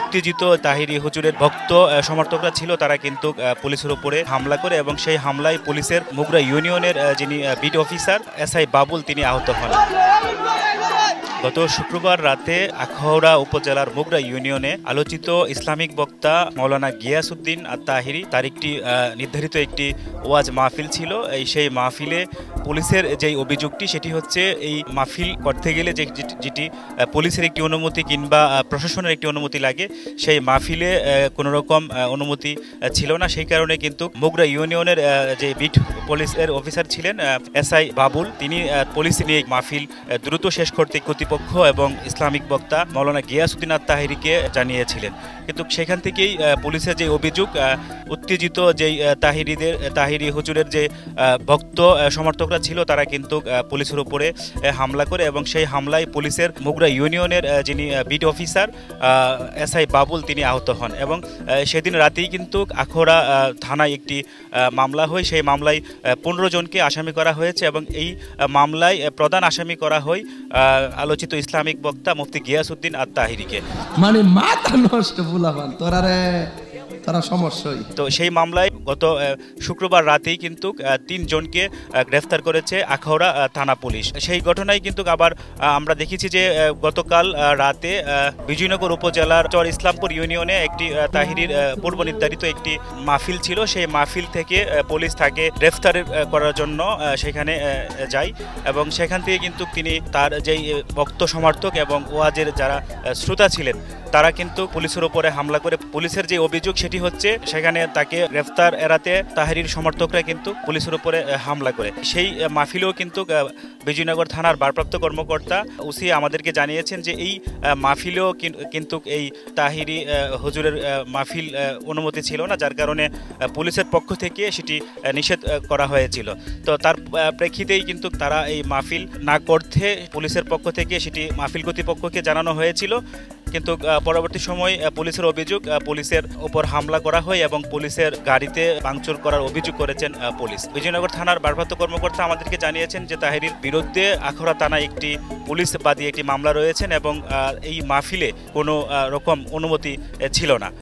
উত্তেজিত তাহিরি হুজুরের ভক্ত সমর্থকরা ছিল, তারা কিন্তু পুলিশের উপরে হামলা করে এবং সেই হামলায় পুলিশের মুগরা ইউনিয়নের যিনি বিট অফিসার এসআই বাবুল তিনি আহত হন। গত শুক্রবার রাতে আখাউড়া উপজেলার মুগরা ইউনিয়নে আলোচিত ইসলামিক বক্তা মাওলানা গিয়াসউদ্দিন আত-তাহিরি তার একটি নির্ধারিত একটি ওয়াজ মাহফিল ছিল। সেই মাহফিলে পুলিশের যেই অভিযোগটি সেটি হচ্ছে এই মাহফিল করতে গেলে যেটি পুলিশের একটি অনুমতি কিংবা প্রশাসনের একটি অনুমতি লাগে, সেই মাহফিলে কোনো রকম অনুমতি ছিল না। সেই কারণে কিন্তু মুগরা ইউনিয়নের যে বিট পুলিশের অফিসার ছিলেন এসআই বাবুল, তিনি পুলিশ নিয়ে মাহফিল দ্রুত শেষ করতে কর্তৃপক্ষ এবং ইসলামিক বক্তা মাওলানা গিয়াসউদ্দিন আত-তাহিরিকে জানিয়েছিলেন। কিন্তু সেখান থেকেই পুলিশের যে অভিযোগ, উত্তেজিত যেই তাহিরি হুজুরের যে ভক্ত সমর্থকরা ছিল, তারা কিন্তু পুলিশের উপরে হামলা করে এবং সেই হামলায় পুলিশের মুগরা ইউনিয়নের যিনি বিট অফিসার এসআই বাবুল তিনি আহত হন। এবং সেদিন রাতেই কিন্তু আখাউড়া থানায় একটি মামলা হয়। সেই মামলায় 15 জনকে আসামি করা হয়েছে এবং এই মামলায় প্রধান আসামি করা হয় আলোচিত ইসলামিক বক্তা মুফতি গিয়াসউদ্দিন আত-তাহিরিকে। মানে মাথা নষ্ট বুলাবান তারা সমস্যাই। তো সেই মামলায় গত শুক্রবার রাতেই কিন্তু 3 জনকে গ্রেফতার করেছে আখাউড়া থানা পুলিশ। সেই ঘটনায় কিন্তু আবার আমরা দেখেছি যে গতকাল রাতে বিজয়নগর উপজেলার চর ইসলামপুর ইউনিয়নে একটি তাহিরির পূর্ব নির্ধারিত একটি মাহফিল ছিল। সেই মাহফিল থেকে পুলিশ তাকে গ্রেফতার করার জন্য সেখানে যায় এবং সেখান থেকে কিন্তু তিনি তার যেই ভক্ত সমর্থক এবং ওয়াজের যারা শ্রোতা ছিলেন, তারা কিন্তু পুলিশের উপরে হামলা করে। পুলিশের যে অভিযোগ সেটি হচ্ছে সেখানে তাকে গ্রেফতার এড়াতে তাহিরির সমর্থকরা কিন্তু পুলিশের উপরে হামলা করে। সেই মাহফিলেও কিন্তু বিজয়নগর থানার ভারপ্রাপ্ত কর্মকর্তা ওসি আমাদেরকে জানিয়েছেন যে এই মাহফিলেও কিন্তু এই তাহিরি হুজুরের মাহফিল অনুমতি ছিল না, যার কারণে পুলিশের পক্ষ থেকে সেটি নিষেধ করা হয়েছিল। তো তার প্রেক্ষিতেই কিন্তু তারা এই মাহফিল না করতে পুলিশের পক্ষ থেকে সেটি মাহফিল কর্তৃপক্ষকে জানানো হয়েছিল। কিন্তু পরবর্তী সময় পুলিশের অভিযোগ, পুলিশের উপর হামলা করা হয় এবং পুলিশের গাড়িতে ভাঙচুর করার অভিযোগ করেছেন পুলিশ। বিজয়নগর থানার ভারপ্রাপ্ত কর্মকর্তা আমাদেরকে জানিয়েছেন যে তাহিরির বিরুদ্ধে আখাউড়া থানায় একটি পুলিশ বাদী একটি মামলা রয়েছেন এবং এই মাহফিলে কোনো রকম অনুমতি ছিল না।